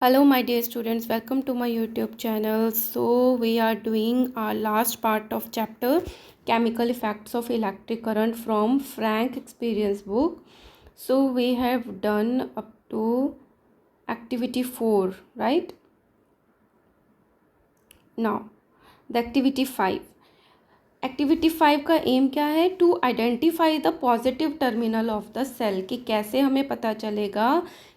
Hello, my dear students. Welcome to my YouTube channel. So we are doing our last part of chapter Chemical Effects of Electric Current from Frank Experience book. So we have done up to activity 4, right? Now, the activity 5. Activity 5 का aim क्या है? To identify the positive terminal of the cell, कि कैसे हमें पता चलेगा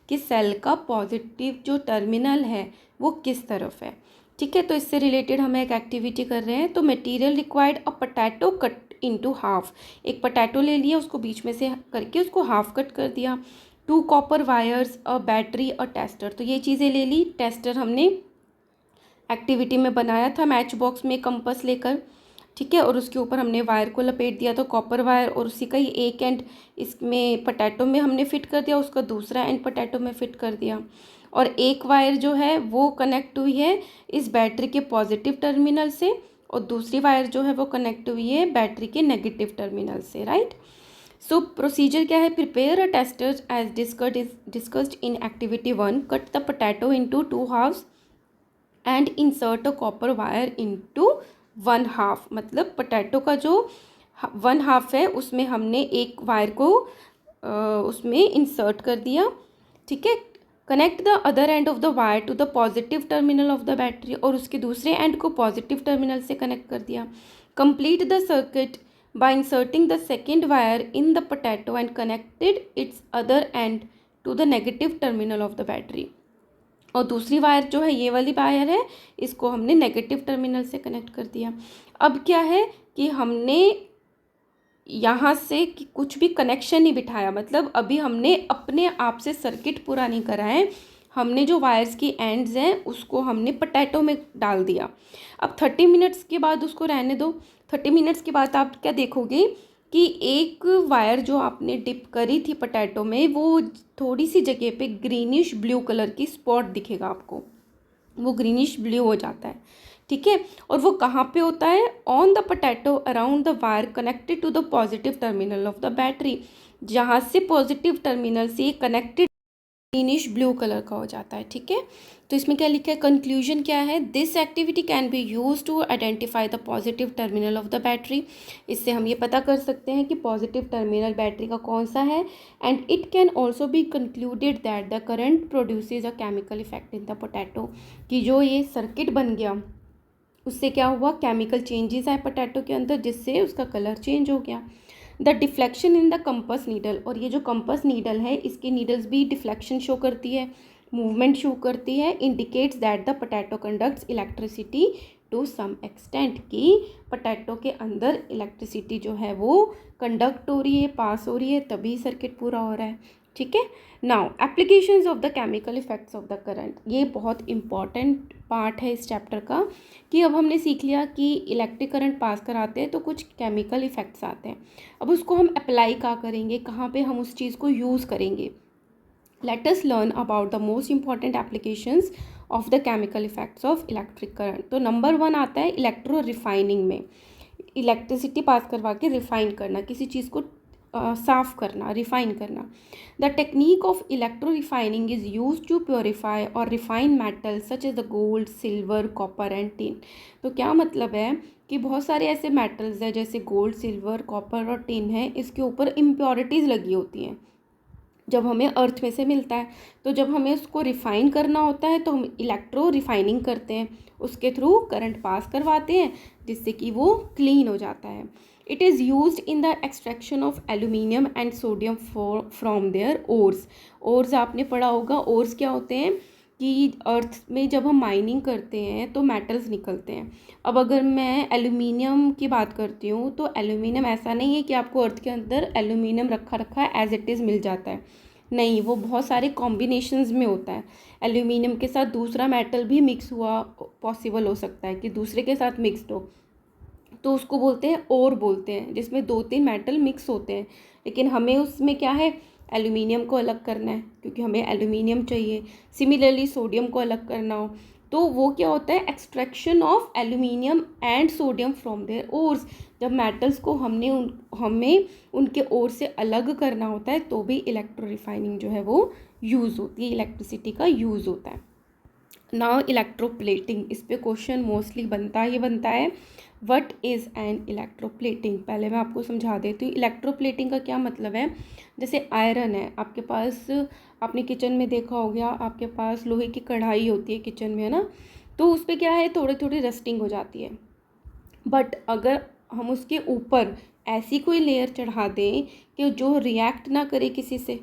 कि cell का पॉजिटिव जो टर्मिनल है वो किस तरफ है. ठीक है, तो इससे रिलेटेड हम एक एक्टिविटी कर रहे हैं. तो मटेरियल रिक्वायर्ड अ पोटैटो कट इनटू हाफ. एक पोटैटो ले लिया, उसको बीच में से करके उसको हाफ कट कर दिया. 2 copper wires, a battery, a tester. तो ये चीज़ें ले ली. टेस्टर हमने एक्टिविटी में बनाया था मैच बॉक्स में कंपास लेकर. ठीक है, और उसके ऊपर हमने वायर को लपेट दिया. तो कॉपर वायर और उसी का ही एक एंड इसमें पोटैटो में हमने फिट कर दिया, उसका दूसरा एंड पोटैटो में फिट कर दिया. और एक वायर जो है वो कनेक्ट हुई है इस बैटरी के पॉजिटिव टर्मिनल से, और दूसरी वायर जो है वो कनेक्ट हुई है बैटरी के नेगेटिव टर्मिनल से. राइट. सो प्रोसीजर क्या है? Prepare a tester as discussed in activity 1. Cut the potato into 2 halves and insert a copper wire into 1 half. मतलब पोटैटो का जो 1 हाफ है उसमें हमने एक वायर को उसमें इंसर्ट कर दिया. ठीक है. Connect the other end of the wire to the positive terminal of the battery, और उसके दूसरे एंड को पॉजिटिव टर्मिनल से कनेक्ट कर दिया. Complete the circuit by inserting the second wire in the potato and connected its other end to the negative terminal of the battery. और दूसरी wire जो है, ये वाली वायर है, इसको हमने नेगेटिव टर्मिनल से कनेक्ट कर दिया. अब क्या है कि हमने यहाँ से कि कुछ भी कनेक्शन नहीं बिठाया. मतलब अभी हमने अपने आप से सर्किट पूरा नहीं करा है. हमने जो वायर्स की एंड्स हैं उसको हमने पोटैटो में डाल दिया. अब 30 मिनट्स के बाद उसको रहने दो. 30 मिनट्स के बाद आप क्या देखोगे कि एक वायर जो आपने डिप करी थी पोटैटो में, वो थोड़ी सी जगह पे ग्रीनिश ब्लू कलर की स्पॉट दिखेगा आपको. वो ग्रीनिश ब्लू हो जाता है. ठीक है. और वो कहाँ पे होता है? On the potato around the wire connected to the positive terminal of the battery. जहाँ से पॉजिटिव टर्मिनल से कनेक्टेड ग्रीनिश ब्लू कलर का हो जाता है. ठीक है. तो इसमें क्या लिखा है? कंक्लूजन क्या है? This activity can be use to identify the positive terminal of the battery. इससे हम ये पता कर सकते हैं कि पॉजिटिव टर्मिनल बैटरी का कौन सा है. And it can also be concluded that the current produces a chemical effect in the potato. कि जो ये सर्किट बन गया उससे क्या हुआ? केमिकल चेंजेस आए पोटैटो के अंदर, जिससे उसका कलर चेंज हो गया. The deflection in the compass needle. और ये जो कंपस नीडल है इसकी नीडल्स भी डिफ्लेक्शन शो करती है, मूवमेंट शो करती है. Indicates that the potato conducts electricity to some extent. कि पोटैटो के अंदर इलेक्ट्रिसिटी जो है वो कंडक्ट हो रही है, पास हो रही है, तभी सर्किट पूरा हो रहा है. ठीक है. Now applications of the chemical effects of the current. ये बहुत इंपॉर्टेंट पार्ट है इस चैप्टर का. कि अब हमने सीख लिया कि इलेक्ट्रिक करंट पास कराते हैं तो कुछ केमिकल इफेक्ट्स आते हैं. अब उसको हम अप्लाई कहाँ करेंगे, कहाँ पे हम उस चीज़ को यूज़ करेंगे. Let us learn about the most important applications of the chemical effects of electric current. तो नंबर 1 आता है इलेक्ट्रो रिफाइनिंग में. इलेक्ट्रिसिटी पास करवा के रिफाइन करना, किसी चीज़ को साफ करना, रिफाइन करना. The technique of electro refining is use to purify और refine metal such as the gold, silver, copper and tin. तो क्या मतलब है कि बहुत सारे ऐसे मेटल्स हैं जैसे गोल्ड, सिल्वर, कॉपर और टिन है, इसके ऊपर इम्प्योरिटीज़ लगी होती हैं जब हमें अर्थ में से मिलता है. तो जब हमें उसको रिफ़ाइन करना होता है तो हम इलेक्ट्रो रिफाइनिंग करते हैं, उसके थ्रू करंट पास करवाते हैं जिससे कि वो क्लीन हो जाता है. It is used in the extraction of aluminium and sodium from their ores. Ores आपने पढ़ा होगा. ओर्स क्या होते हैं कि अर्थ में जब हम माइनिंग करते हैं तो मेटल्स निकलते हैं. अब अगर मैं एल्यूमिनियम की बात करती हूँ तो एल्यूमिनियम ऐसा नहीं है कि आपको अर्थ के अंदर एल्यूमिनियम रखा रखा है एज इट इज़ मिल जाता है. नहीं, वो बहुत सारे कॉम्बिनेशंस में होता है. एल्यूमिनियम के साथ दूसरा मेटल भी मिक्स हुआ पॉसिबल हो सकता है कि दूसरे के साथ मिक्सड हो, तो उसको बोलते हैं ओर बोलते हैं, जिसमें 2-3 मेटल मिक्स होते हैं. लेकिन हमें उसमें क्या है, एल्यूमिनियम को अलग करना है क्योंकि हमें एल्यूमिनियम चाहिए. सिमिलरली सोडियम को अलग करना हो तो वो क्या होता है, extraction of aluminium and sodium from their ores. जब मेटल्स को हमें उनके ओर से अलग करना होता है तो भी इलेक्ट्रो रिफाइनिंग जो है वो यूज़ होती है, इलेक्ट्रिसिटी का यूज़ होता है. नाउ इलेक्ट्रोप्लेटिंग, इस पे क्वेश्चन मोस्टली बनता ही बनता है। व्हाट इज़ एन इलेक्ट्रोप्लेटिंग, पहले मैं आपको समझा देती हूँ। इलेक्ट्रोप्लेटिंग का क्या मतलब है, जैसे आयरन है आपके पास, आपने किचन में देखा हो गया, आपके पास लोहे की कढ़ाई होती है किचन में, है ना, तो उस पर क्या है, थोड़ी थोड़ी रस्टिंग हो जाती है। बट अगर हम उसके ऊपर ऐसी कोई लेयर चढ़ा दें कि जो रिएक्ट ना करे किसी से,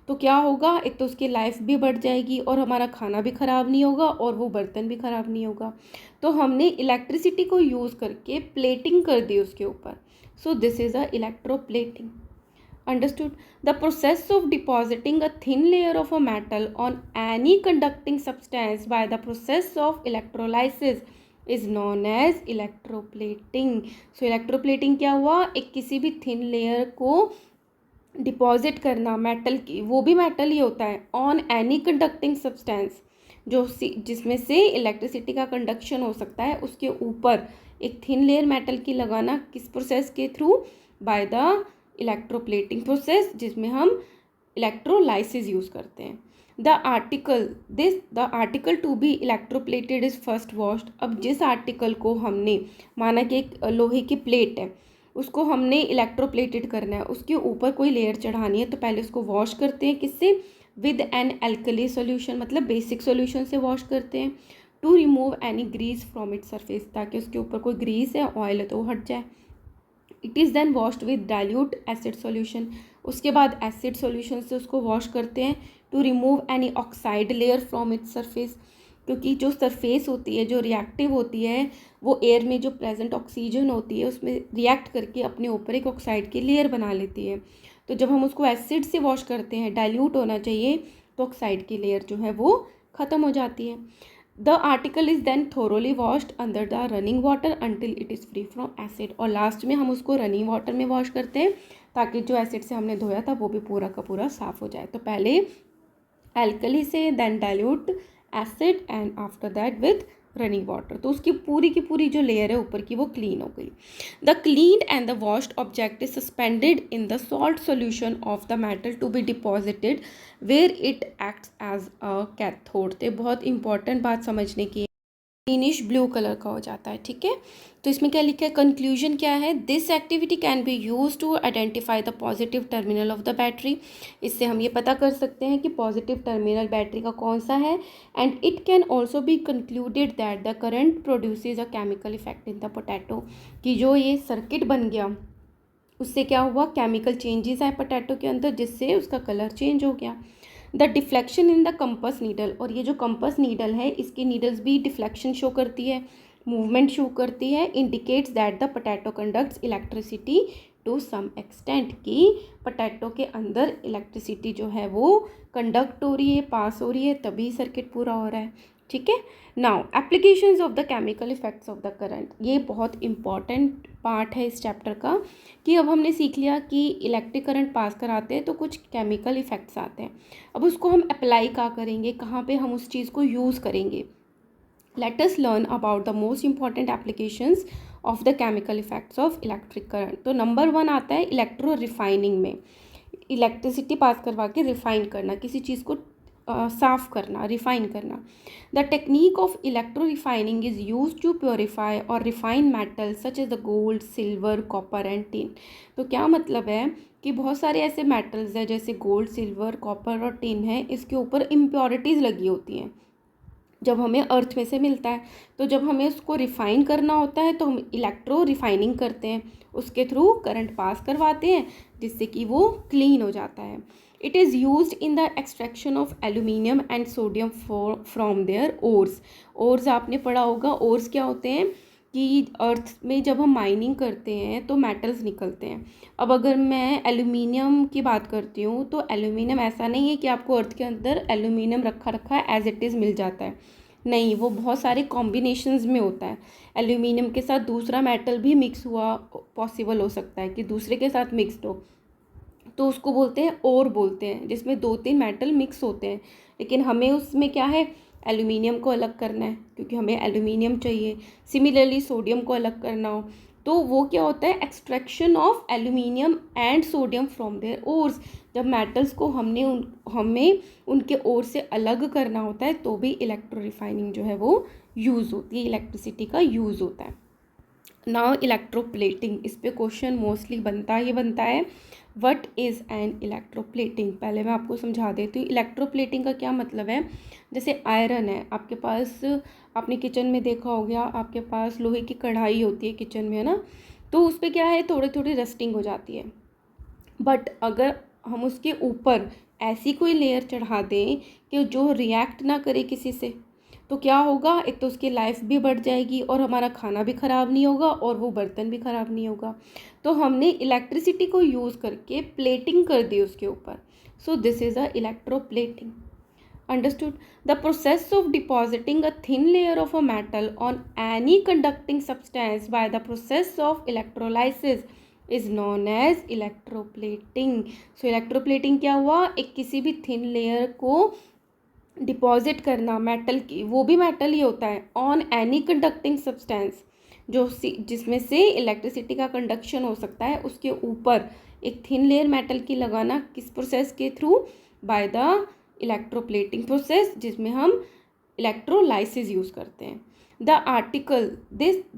तो क्या होगा, एक तो उसकी लाइफ भी बढ़ जाएगी और हमारा खाना भी ख़राब नहीं होगा और वो बर्तन भी ख़राब नहीं होगा। तो हमने इलेक्ट्रिसिटी को यूज़ करके प्लेटिंग कर दी उसके ऊपर। So this is a electroplating. Understood? The process of depositing a thin layer of a metal on any conducting substance by the process of electrolysis is known as electroplating. So electroplating क्या हुआ, एक किसी भी thin layer को deposit करना metal की, वो भी मेटल ही होता है, ऑन एनी कंडक्टिंग सब्सटेंस, जो जिसमें से इलेक्ट्रिसिटी का कंडक्शन हो सकता है, उसके ऊपर एक थिन लेयर मेटल की लगाना, किस प्रोसेस के through, by the electroplating process, जिसमें हम इलेक्ट्रोलाइसिस यूज़ करते हैं। The article to be electroplated is first washed. अब जिस आर्टिकल को हमने, माना कि एक लोहे की प्लेट है, उसको हमने इलेक्ट्रोप्लेटेड करना है, उसके ऊपर कोई लेयर चढ़ानी है, तो पहले उसको वॉश करते हैं, किससे, विद एन एल्कली सॉल्यूशन, मतलब बेसिक सॉल्यूशन से वॉश करते हैं, to remove any grease from its surface, ताकि उसके ऊपर कोई ग्रीस है, ऑयल है तो वो हट जाए। It is then washed with dilute acid solution, उसके बाद एसिड सॉल्यूशन से उसको वॉश करते हैं, to remove any oxide layer from its surface, क्योंकि जो सरफेस होती है, जो रिएक्टिव होती है, वो एयर में जो प्रेजेंट ऑक्सीजन होती है उसमें रिएक्ट करके अपने ऊपर एक ऑक्साइड की लेयर बना लेती है। तो जब हम उसको एसिड से वॉश करते हैं, डाइल्यूट होना चाहिए, तो ऑक्साइड की लेयर जो है वो ख़त्म हो जाती है। The article is then thoroughly washed under the running water until it is free from acid, और लास्ट में हम उसको रनिंग वाटर में वॉश करते हैं, ताकि जो एसिड से हमने धोया था वो भी पूरा का पूरा साफ़ हो जाए। तो पहले एल्कली से, then dilute acid, and after that with running water, तो उसकी पूरी की पूरी जो लेयर है ऊपर की वो क्लीन हो गई। The cleaned and the washed object is suspended in the salt solution of the metal to be deposited where it acts as a cathode. तो बहुत इंपॉर्टेंट बात समझने की, ग्रीनिश ब्लू कलर का हो जाता है, ठीक है। तो इसमें क्या लिखा है, कंक्लूजन क्या है, this activity can be use to identify the positive terminal of the battery. इससे हम ये पता कर सकते हैं कि पॉजिटिव टर्मिनल बैटरी का कौन सा है, and it can also be concluded that the current produces a chemical effect in the potato, कि जो ये सर्किट बन गया उससे क्या हुआ, केमिकल चेंजेस आए पोटैटो के अंदर, जिससे उसका कलर चेंज हो गया। The deflection in the compass needle, और ये जो कंपस नीडल है इसकी नीडल्स भी डिफ्लेक्शन शो करती है, मूवमेंट शो करती है, indicates that the potato conducts electricity to some extent, कि पोटैटो के अंदर इलेक्ट्रिसिटी जो है वो कंडक्ट हो रही है, पास हो रही है, तभी सर्किट पूरा हो रहा है, ठीक है। Now applications of the chemical effects of the current, ये बहुत इंपॉर्टेंट पार्ट है इस चैप्टर का, कि अब हमने सीख लिया कि इलेक्ट्रिक करंट पास कराते हैं तो कुछ केमिकल इफेक्ट्स आते हैं। अब उसको हम अप्लाई कहाँ करेंगे, कहाँ पे हम उस चीज़ को यूज़ करेंगे। Let us learn about the most important applications of the chemical effects of electric current. तो नंबर 1 आता है इलेक्ट्रो रिफाइनिंग में, इलेक्ट्रिसिटी पास करवा के रिफाइन करना, किसी चीज़ को साफ़ करना, रिफाइन करना। The technique of electro refining is use to purify और refine metal such as the gold, silver, copper and tin. तो क्या मतलब है कि बहुत सारे ऐसे मेटल्स हैं जैसे गोल्ड, सिल्वर, कॉपर और टिन है, इसके ऊपर इम्प्योरिटीज़ लगी होती हैं जब हमें अर्थ में से मिलता है। तो जब हमें उसको रिफ़ाइन करना होता है तो हम इलेक्ट्रो रिफाइनिंग करते हैं, उसके थ्रू करंट पास करवाते हैं, जिससे कि वो क्लीन हो जाता है। It is used in the extraction of aluminium and sodium from their ores. Ores आपने पढ़ा होगा, ओर्स क्या होते हैं कि अर्थ में जब हम माइनिंग करते हैं तो मेटल्स निकलते हैं। अब अगर मैं एल्यूमिनियम की बात करती हूँ तो एल्यूमिनियम ऐसा नहीं है कि आपको अर्थ के अंदर एल्यूमिनियम रखा रखा एज इट इज़ मिल जाता है, नहीं, वो बहुत सारे कॉम्बिनेशंस में होता है। एल्यूमिनियम के साथ दूसरा मेटल भी मिक्स हुआ पॉसिबल हो सकता है कि दूसरे के साथ मिक्सड हो, तो उसको बोलते हैं ओर बोलते हैं, जिसमें 2-3 मेटल मिक्स होते हैं। लेकिन हमें उसमें क्या है, एल्यूमिनियम को अलग करना है क्योंकि हमें एल्यूमिनियम चाहिए। सिमिलरली सोडियम को अलग करना हो तो वो क्या होता है, extraction of aluminium and sodium from their ores. जब मेटल्स को हमें उनके ओर से अलग करना होता है तो भी इलेक्ट्रो रिफाइनिंग जो है वो यूज़ होती है, इलेक्ट्रिसिटी का यूज़ होता है। नाउ इलेक्ट्रोप्लेटिंग, इस पे क्वेश्चन मोस्टली बनता है। व्हाट इज़ एन इलेक्ट्रोप्लेटिंग, पहले मैं आपको समझा देती हूँ। इलेक्ट्रोप्लेटिंग का क्या मतलब है, जैसे आयरन है आपके पास, आपने किचन में देखा हो गया, आपके पास लोहे की कढ़ाई होती है किचन में, है ना, तो उस पर क्या है, थोड़ी थोड़ी रस्टिंग हो जाती है। बट अगर हम उसके ऊपर ऐसी कोई लेयर चढ़ा दें कि जो रिएक्ट ना करे किसी से, तो क्या होगा, एक तो उसकी लाइफ भी बढ़ जाएगी और हमारा खाना भी ख़राब नहीं होगा और वो बर्तन भी ख़राब नहीं होगा। तो हमने इलेक्ट्रिसिटी को यूज़ करके प्लेटिंग कर दी उसके ऊपर। So this is a electroplating. Understood? The process of depositing a thin layer of a metal on any conducting substance by the process of electrolysis is known as electroplating. So electroplating क्या हुआ, एक किसी भी thin layer को deposit करना metal की, वो भी मेटल ही होता है, ऑन एनी कंडक्टिंग सब्सटेंस, जिसमें से इलेक्ट्रिसिटी का कंडक्शन हो सकता है, उसके ऊपर एक थिन लेयर मेटल की लगाना, किस प्रोसेस के through, by the electroplating process, जिसमें हम इलेक्ट्रोलाइसिस यूज़ करते हैं। The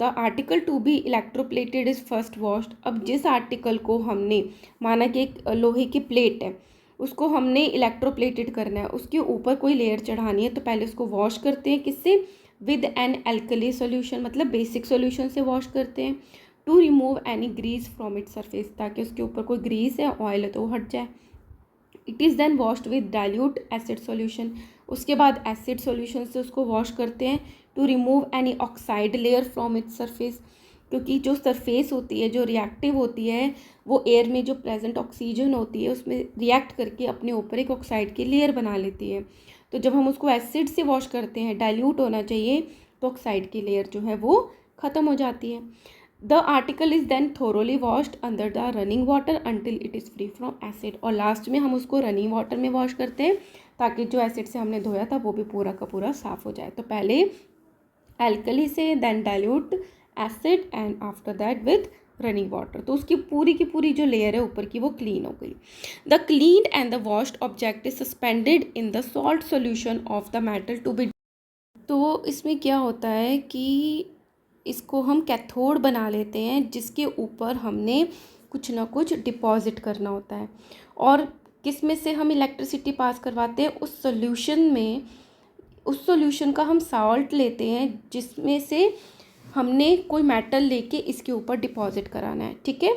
article to be electroplated is first washed. अब जिस आर्टिकल को हमने, माना कि एक लोहे की प्लेट है, उसको हमने इलेक्ट्रोप्लेटेड करना है, उसके ऊपर कोई लेयर चढ़ानी है, तो पहले उसको वॉश करते हैं, किससे, विद एन एल्कली सॉल्यूशन, मतलब बेसिक सॉल्यूशन से वॉश करते हैं, to remove any grease from its surface, ताकि उसके ऊपर कोई ग्रीस है, ऑयल है तो वो हट जाए। It is then washed with dilute acid solution, उसके बाद एसिड सॉल्यूशन से उसको वॉश करते हैं, to remove any oxide layer from its surface, क्योंकि जो सरफेस होती है, जो रिएक्टिव होती है, वो एयर में जो प्रेजेंट ऑक्सीजन होती है उसमें रिएक्ट करके अपने ऊपर एक ऑक्साइड की लेयर बना लेती है। तो जब हम उसको एसिड से वॉश करते हैं, डाइल्यूट होना चाहिए, तो ऑक्साइड की लेयर जो है वो ख़त्म हो जाती है। The article is then thoroughly washed under the running water until it is free from acid, और लास्ट में हम उसको रनिंग वाटर में वॉश करते हैं ताकि जो एसिड से हमने धोया था वो भी पूरा का पूरा साफ़ हो जाए। तो पहले एल्कली से, then dilute acid, and after that with running water, तो उसकी पूरी की पूरी जो लेयर है ऊपर की वो क्लीन हो गई। The cleaned and the washed object is suspended in the salt solution of the metal to be. तो इसमें क्या होता है कि इसको हम कैथोड बना लेते हैं, जिसके ऊपर हमने कुछ ना कुछ डिपॉजिट करना होता है, और किस में से हम इलेक्ट्रिसिटी पास करवाते हैं, उस सॉल्यूशन में, उस सॉल्यूशन का हम सॉल्ट लेते हैं जिसमें से हमने कोई मेटल लेके इसके ऊपर डिपॉजिट कराना है। ठीक है,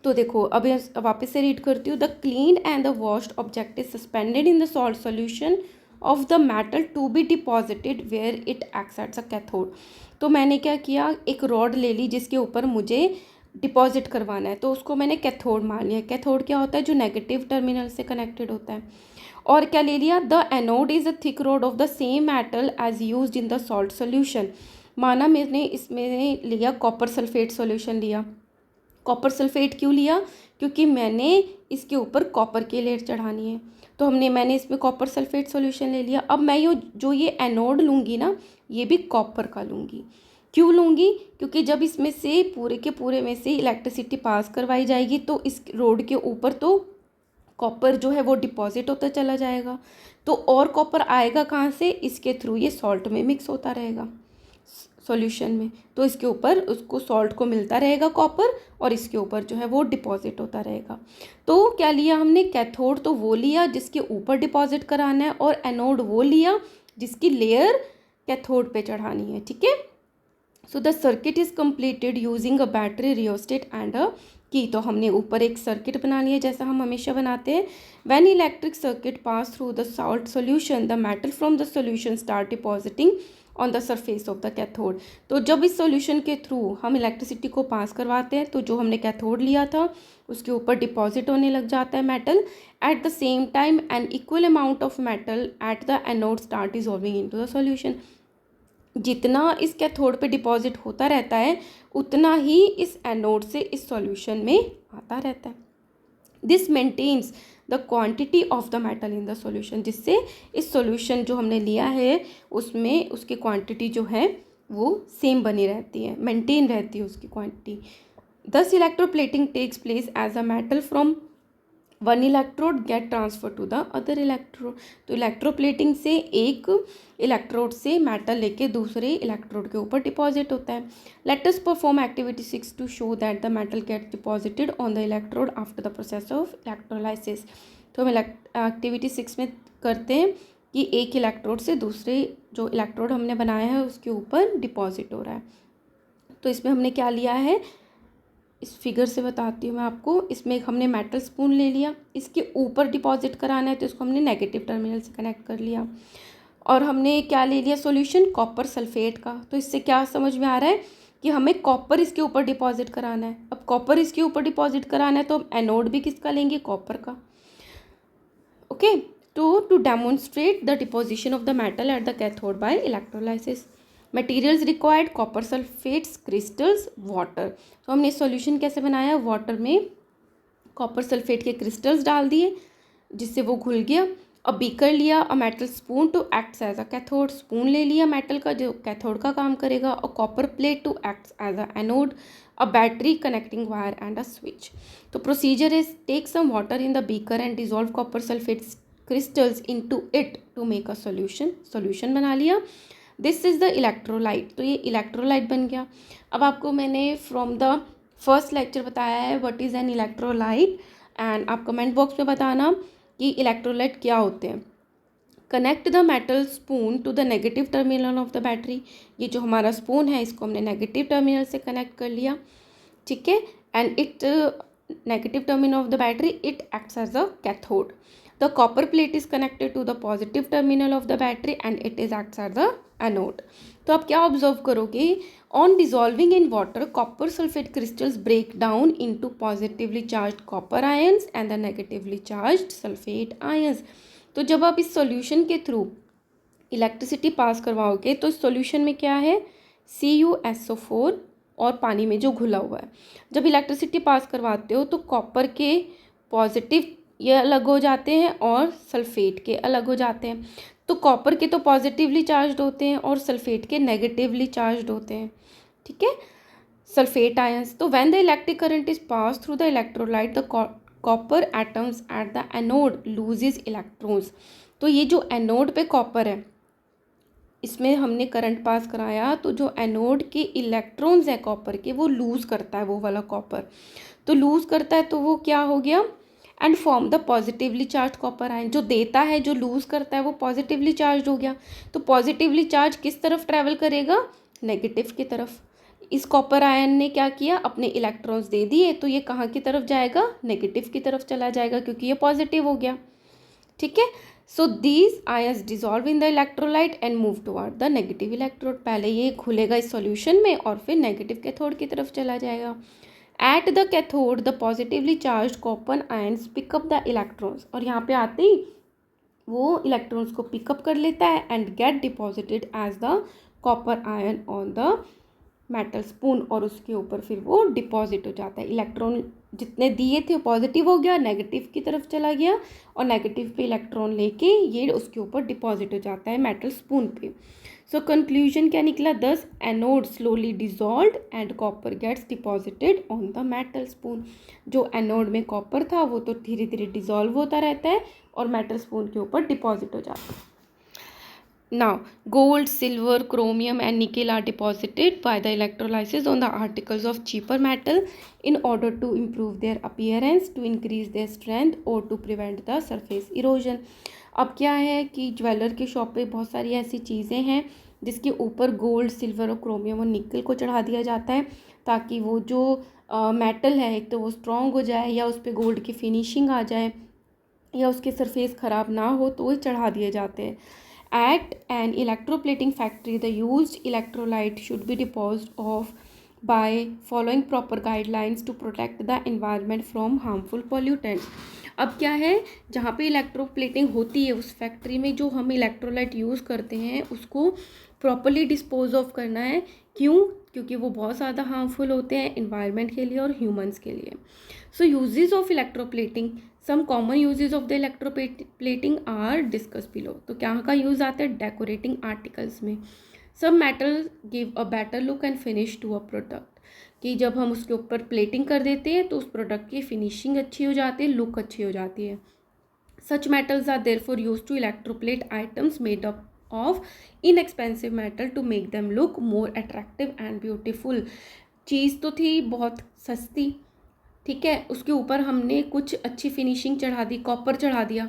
तो देखो अब वापस से रीड करती हूँ। The clean and the washed object is suspended in the salt solution of the metal to be deposited where it acts as a cathode. तो मैंने क्या किया, एक रॉड ले ली जिसके ऊपर मुझे डिपॉजिट करवाना है, तो उसको मैंने कैथोड मान लिया। कैथोड क्या होता है, जो नेगेटिव टर्मिनल से कनेक्टेड होता है। और क्या ले लिया, the anode is a thick rod of the same metal as used in the salt solution. माना मैंने इसमें लिया कॉपर सल्फेट सॉल्यूशन लिया। कॉपर सल्फेट क्यों लिया, क्योंकि मैंने इसके ऊपर कॉपर की लेयर चढ़ानी है, तो मैंने इसमें कॉपर सल्फेट सॉल्यूशन ले लिया। अब मैं ये एनोड लूँगी ना, ये भी कॉपर का लूँगी। क्यों लूँगी, क्योंकि जब इसमें से पूरे के पूरे में से इलेक्ट्रिसिटी पास करवाई जाएगी तो इस रोड के ऊपर तो कॉपर जो है वो डिपॉजिट होता चला जाएगा, तो और कॉपर आएगा कहाँ से, इसके थ्रू, ये सॉल्ट में मिक्स होता रहेगा सॉल्यूशन में, तो इसके ऊपर उसको सॉल्ट को मिलता रहेगा कॉपर, और इसके ऊपर जो है वो डिपॉजिट होता रहेगा। तो क्या लिया हमने, कैथोड तो वो लिया जिसके ऊपर डिपॉजिट कराना है, और एनोड वो लिया जिसकी लेयर कैथोड पे चढ़ानी है। ठीक है, so the circuit is completed using a battery, rheostat and अ की। तो हमने ऊपर एक सर्किट बना लिया जैसा हम हमेशा बनाते हैं। When electric circuit pass through the salt solution, the metal from the solution start depositing on the surface of the cathode. तो जब इस सॉल्यूशन के थ्रू हम इलेक्ट्रिसिटी को पास करवाते हैं, तो जो हमने कैथोड लिया था उसके ऊपर डिपॉजिट होने लग जाता है metal. At the same time an equal amount of metal at the anode start dissolving into the solution. जितना इस कैथोड पे डिपॉजिट होता रहता है, उतना ही इस एनोड से इस सॉल्यूशन में आता रहता है। This maintains the quantity of the metal in the solution, जिससे इस सॉल्यूशन जो हमने लिया है उसमें उसकी क्वांटिटी जो है वो सेम बनी रहती है, मेंटेन रहती है उसकी quantity. Thus electroplating takes place as a metal from one electrode get transfer to the other electrode. तो इलेक्ट्रोप्लेटिंग से एक इलेक्ट्रोड से मेटल लेके दूसरे इलेक्ट्रोड के ऊपर डिपॉजिट होता है। Let us perform activity 6 to show that the metal gets deposited on the electrode after the process of electrolysis. तो हम एक्टिविटी 6 में करते हैं कि एक इलेक्ट्रोड से दूसरे जो इलेक्ट्रोड हमने बनाया है उसके ऊपर डिपॉजिट हो रहा है। तो इसमें हमने क्या लिया है, इस फिगर से बताती हूँ मैं आपको। इसमें एक हमने मेटल स्पून ले लिया, इसके ऊपर डिपॉजिट कराना है तो इसको हमने नेगेटिव टर्मिनल से कनेक्ट कर लिया। और हमने क्या ले लिया सॉल्यूशन, कॉपर सल्फेट का। तो इससे क्या समझ में आ रहा है कि हमें कॉपर इसके ऊपर डिपॉजिट कराना है। अब कॉपर इसके ऊपर डिपॉजिट कराना है तो हम एनोड भी किसका लेंगे, कॉपर का। Okay, to demonstrate the deposition of the metal at the cathode by electrolysis, materials required copper sulfates, crystals, water। तो हमने सॉल्यूशन कैसे बनाया, वाटर में कॉपर सल्फेट के क्रिस्टल्स डाल दिए जिससे वो घुल गया। अब बीकर लिया, a metal spoon to acts as a cathode, spoon ले लिया मेटल का जो कैथोड का काम करेगा, और copper plate to acts as a anode, a battery connecting wire and a switch. तो procedure is take some water in the beaker and dissolve copper sulphate crystals into it to make a solution बना लिया। This is the electrolyte. तो ये electrolyte बन गया। अब आपको मैंने फ्रॉम द फर्स्ट लेक्चर बताया है what is an electrolyte, and आप कमेंट बॉक्स में बताना कि इलेक्ट्रोलाइट क्या होते हैं। Connect the metal spoon to the negative terminal of the battery. ये जो हमारा स्पून है इसको हमने नेगेटिव टर्मिनल से कनेक्ट कर लिया, ठीक है। And it negative terminal of the battery, it acts as a cathode. The copper plate is connected to the positive terminal of the battery and it is acts as the anode। तो आप क्या observe करोगे, on dissolving in water copper sulphate crystals break down into positively charged copper ions and the negatively charged sulphate ions. तो जब आप इस solution के through electricity pass करवाओगे तो इस सॉल्यूशन में क्या है, CuSO4 और पानी में जो घुला हुआ है। जब इलेक्ट्रिसिटी पास करवाते हो तो कॉपर के पॉजिटिव ये अलग हो जाते हैं और सल्फेट के अलग हो जाते हैं। तो कॉपर के तो पॉजिटिवली चार्ज्ड होते हैं और सल्फेट के नेगेटिवली चार्ज्ड होते हैं, ठीक है, सल्फेट आयंस। तो when the electric current is pass through the electrolyte the copper atoms eight the anode loses electrons. तो ये जो एनोड पे कॉपर है इसमें हमने करंट पास कराया तो जो एनोड के इलेक्ट्रॉन्स हैं कॉपर के वो लूज़ करता है, वो वाला कॉपर तो लूज़ करता है। तो वो क्या हो गया, and form the positively charge copper ion. जो देता है, जो लूज़ करता है वो पॉजिटिवली चार्ज हो गया। तो पॉजिटिवली चार्ज किस तरफ ट्रैवल करेगा, नेगेटिव की तरफ। इस कॉपर आयन ने क्या किया, अपने इलेक्ट्रॉन्स दे दिए तो ये कहाँ की तरफ जाएगा, नेगेटिव की तरफ चला जाएगा क्योंकि ये पॉजिटिव हो गया, ठीक है। So these ions dissolve in the electrolyte and move toward the negative electrode. पहले ये खुलेगा इस सॉल्यूशन में और फिर नेगेटिव कैथोड की तरफ चला जाएगा। At the cathode, the positively charged copper ions pick up the electrons। और यहाँ पे आते ही वो इलेक्ट्रॉन्स को पिकअप कर लेता है and get deposited as the copper ion on the metal spoon, और उसके ऊपर फिर वो डिपॉजिट हो जाता है। इलेक्ट्रॉन जितने दिए थे पॉजिटिव हो गया, नेगेटिव की तरफ चला गया और नेगेटिव पे इलेक्ट्रॉन लेके ये उसके ऊपर डिपॉजिट हो जाता है मेटल स्पून पे। सो कंक्लूजन क्या निकला, thus anode slowly dissolve and copper gets deposited on the metal spoon. जो एनोड में कॉपर था वो तो धीरे धीरे डिजॉल्व होता रहता है और मेटल स्पून के ऊपर डिपॉजिट हो जाता है। Now, gold, silver, chromium and nickel are deposited by the electrolysis on the articles of cheaper metal in order to improve their appearance, to increase their strength or to prevent the surface erosion। अब क्या है कि jeweller के shop पे बहुत सारी ऐसी चीज़ें हैं जिसके ऊपर गोल्ड, सिल्वर और क्रोमियम और निकल को चढ़ा दिया जाता है ताकि वो जो मेटल है एक तो वो स्ट्रॉन्ग हो जाए या उस पर गोल्ड की फिनिशिंग आ जाए या उसके सरफेस ख़राब ना हो, तो वो चढ़ा दिए जाते हैं। At an electroplating factory, the used electrolyte should be disposed of by following proper guidelines to protect the environment from harmful pollutants। अब क्या है, जहाँ पे इलेक्ट्रोप्लेटिंग होती है उस फैक्ट्री में जो हम इलेक्ट्रोलाइट यूज़ करते हैं उसको प्रॉपरली डिस्पोज ऑफ करना है। क्यों, क्योंकि वो बहुत ज़्यादा हार्मफुल होते हैं इन्वायरमेंट के लिए और ह्यूमंस के लिए। So uses of electroplating, some common uses of the electroplating are discuss below. तो क्या का यूज़ आता है, डेकोरेटिंग आर्टिकल्स में, सब metal give a better look and finish to a product, कि जब हम उसके ऊपर प्लेटिंग कर देते हैं तो उस प्रोडक्ट की फिनिशिंग अच्छी हो जाती है, लुक अच्छी हो जाती है. Such metals are therefore used to electroplate items made up of inexpensive metal to make them look more attractive and beautiful. चीज़ तो थी बहुत सस्ती, ठीक है, उसके ऊपर हमने कुछ अच्छी फिनिशिंग चढ़ा दी, कॉपर चढ़ा दिया,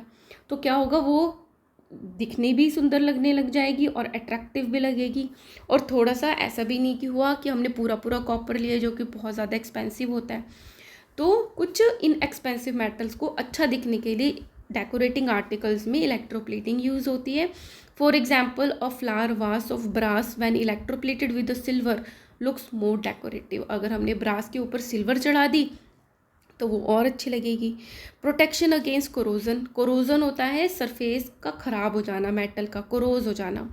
तो क्या होगा, वो दिखने भी सुंदर लगने लग जाएगी और अट्रैक्टिव भी लगेगी. और थोड़ा सा ऐसा भी नहीं कि हुआ कि हमने पूरा पूरा कॉपर लिया जो कि बहुत ज़्यादा एक्सपेंसिव होता है. तो कुछ इन एक्सपेंसिव मेटल्स को अच्छा दिखने के लिए डेकोरेटिंग आर्टिकल्स में इलेक्ट्रोप्लेटिंग यूज़ होती है. For example a flower vase of brass when electroplated with the silver looks more decorative. अगर हमने ब्रास के ऊपर सिल्वर चढ़ा दी तो वो और अच्छी लगेगी. प्रोटेक्शन अगेंस्ट कोरोजन, कोरोजन होता है सरफेस का ख़राब हो जाना, मेटल का कोरोज हो जाना.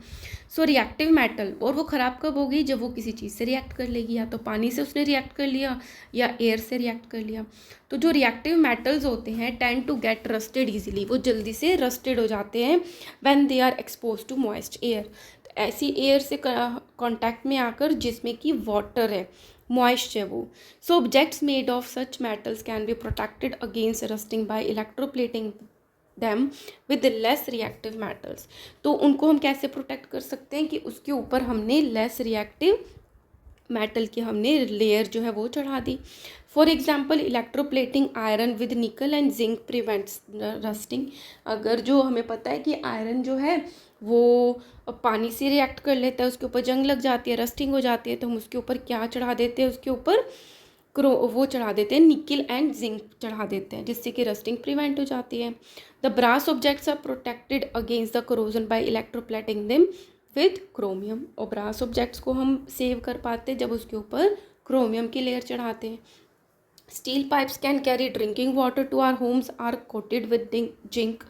सो रिएक्टिव मेटल, और वो ख़राब कब होगी, जब वो किसी चीज़ से रिएक्ट कर लेगी, या तो पानी से उसने रिएक्ट कर लिया या एयर से रिएक्ट कर लिया. तो जो रिएक्टिव मेटल्स होते हैं tend to get rusted easily, वो जल्दी से रस्टेड हो जाते हैं when they are expose to moist air. ऐसी एयर से कांटेक्ट में आकर जिसमें कि वाटर है, मॉइस्ट है वो. So objects made of such metals can be protected against rusting by electroplating them with less reactive metals. तो उनको हम कैसे प्रोटेक्ट कर सकते हैं कि उसके ऊपर हमने लेस रिएक्टिव मेटल की हमने लेयर जो है वो चढ़ा दी. For example electroplating iron with nickel and zinc prevents rusting. अगर जो हमें पता है कि आयरन जो है वो पानी से रिएक्ट कर लेता है, उसके ऊपर जंग लग जाती है, रस्टिंग हो जाती है, तो हम उसके ऊपर क्या चढ़ा देते हैं, उसके ऊपर वो चढ़ा देते हैं, निकल एंड जिंक चढ़ा देते हैं, जिससे कि रस्टिंग प्रिवेंट हो जाती है. The brass objects are protected against the corrosion by electroplating them with chromium. और ब्रास ऑब्जेक्ट्स को हम सेव कर पाते हैं जब उसके ऊपर क्रोमियम की लेयर चढ़ाते हैं. Steel pipes can carry drinking water to our homes are coated with zinc.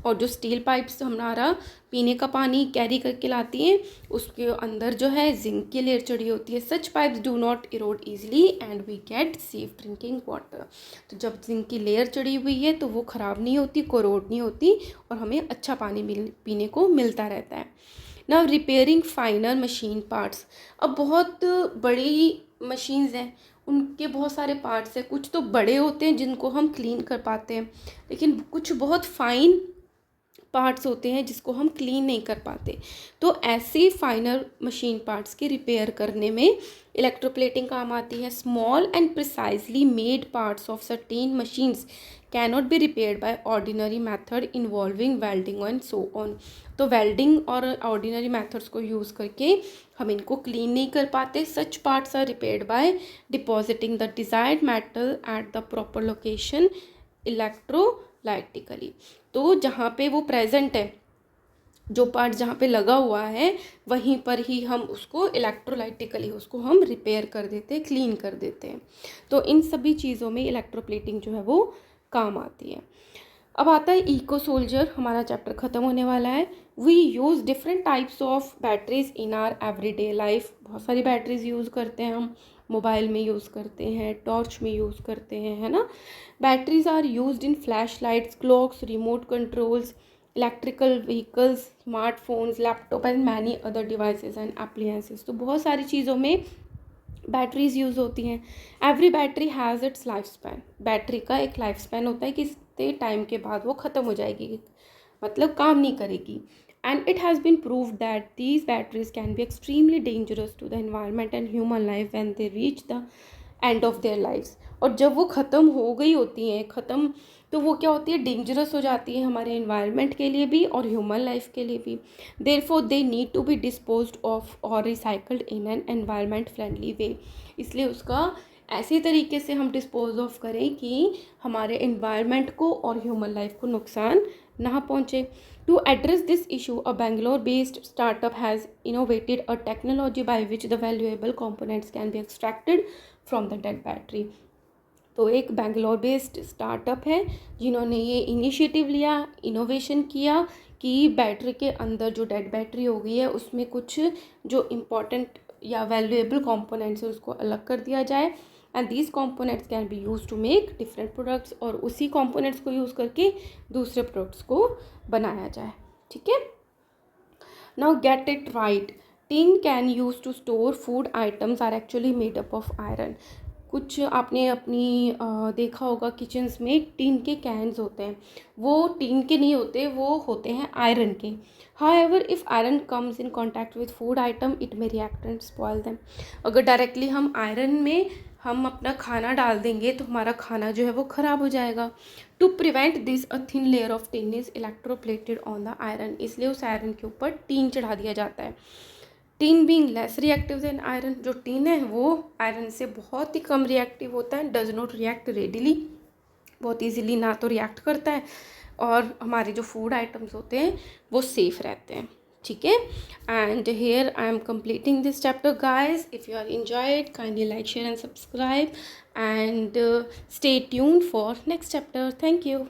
और जो स्टील पाइप्स हमारा पीने का पानी कैरी करके लाती हैं उसके अंदर जो है जिंक की लेयर चढ़ी होती है. Such pipes do not erode easily and we get safe drinking water. तो जब जिंक की लेयर चढ़ी हुई है तो वो ख़राब नहीं होती, कोरोड नहीं होती, और हमें अच्छा पानी पीने को मिलता रहता है. Now repairing फाइनर machine parts. अब बहुत बड़ी मशीन्स हैं, उनके बहुत सारे पार्ट्स हैं. कुछ तो बड़े होते हैं जिनको हम क्लीन कर पाते हैं, लेकिन कुछ बहुत फाइन पार्ट्स होते हैं जिसको हम क्लीन नहीं कर पाते. तो ऐसे फाइनर मशीन पार्ट्स की रिपेयर करने में इलेक्ट्रोप्लेटिंग काम आती है. Small and precisely made parts of certain machines cannot be repaired by ordinary method involving welding and so on. तो वेल्डिंग और ऑर्डिनरी मेथड्स को यूज़ करके हम इनको क्लीन नहीं कर पाते. Such parts are repaired by depositing the desired metal at the proper location electrolytically. तो जहाँ पे वो प्रेजेंट है, जो पार्ट जहाँ पे लगा हुआ है, वहीं पर ही हम उसको इलेक्ट्रोलाइटिकली उसको हम रिपेयर कर देते हैं, क्लीन कर देते हैं. तो इन सभी चीज़ों में इलेक्ट्रोप्लेटिंग जो है वो काम आती है. अब आता है इको सोल्जर. हमारा चैप्टर ख़त्म होने वाला है. We use different types of batteries in our everyday life. बहुत सारी बैटरीज यूज़ करते हैं हम, मोबाइल में यूज़ करते हैं, टॉर्च में यूज़ करते हैं, है ना. Batteries are used in flash lights, clocks, remote controls, electrical vehicles, smartphones, laptop and many other devices and appliances. तो बहुत सारी चीज़ों में बैटरीज यूज़ होती हैं. Every battery has its life span. Battery का एक लाइफ स्पैन होता है कि इतने टाइम के बाद वो ख़त्म हो जाएगी, मतलब काम नहीं करेगी. And it has been proved that these batteries can be extremely dangerous to the environment and human life when they reach the end of their lifes. और जब वो ख़त्म हो गई होती हैं, ख़त्म, तो वो क्या होती है, डेंजरस हो जाती है हमारे एनवायरनमेंट के लिए भी और ह्यूमन लाइफ के लिए भी. Therefore they need to be disposed of और recycled in an environment friendly way. इसलिए उसका ऐसे तरीके से हम डिस्पोज ऑफ करें कि हमारे एनवायरनमेंट को और ह्यूमन लाइफ को नुकसान ना पहुँचे. To address this issue a Bangalore based startup has innovated a technology by which the valuable components can be extracted from the dead battery. तो एक बेंगलोर बेस्ड स्टार्टअप है जिन्होंने ये इनिशिएटिव लिया, इनोवेशन किया कि बैटरी के अंदर जो डेड बैटरी हो गई है उसमें कुछ जो इम्पॉर्टेंट या वैल्यूएबल कंपोनेंट्स है उसको अलग कर दिया जाए. And these components can be use to make different products. और उसी कंपोनेंट्स को यूज़ करके दूसरे प्रोडक्ट्स को बनाया जाए. ठीक है. Now get it right. Tin can use to store food items are actually made up of iron. कुछ आपने अपनी देखा होगा किचन्स में टीन के कैन्स होते हैं, वो टीन के नहीं होते, वो होते हैं आयरन के। However if iron comes in contact with food item it may react and spoil them. अगर डायरेक्टली हम आयरन में हम अपना खाना डाल देंगे तो हमारा खाना जो है वो ख़राब हो जाएगा। To prevent this a thin layer of tin is electroplated on the iron, इसलिए उस आयरन के ऊपर टीन चढ़ा दिया जाता है। Tin being less reactive than iron, जो टीन है वो आयरन से बहुत ही कम रिएक्टिव होता है, डज नॉट रिएक्ट रेडिली, बहुत ईजिली ना तो रिएक्ट करता है, और हमारे जो फूड आइटम्स होते हैं वो सेफ़ रहते हैं। ठीक है, and here I am completing this chapter guys. If you are enjoyed, kindly like, share and subscribe, and stay tuned for next chapter. Thank you.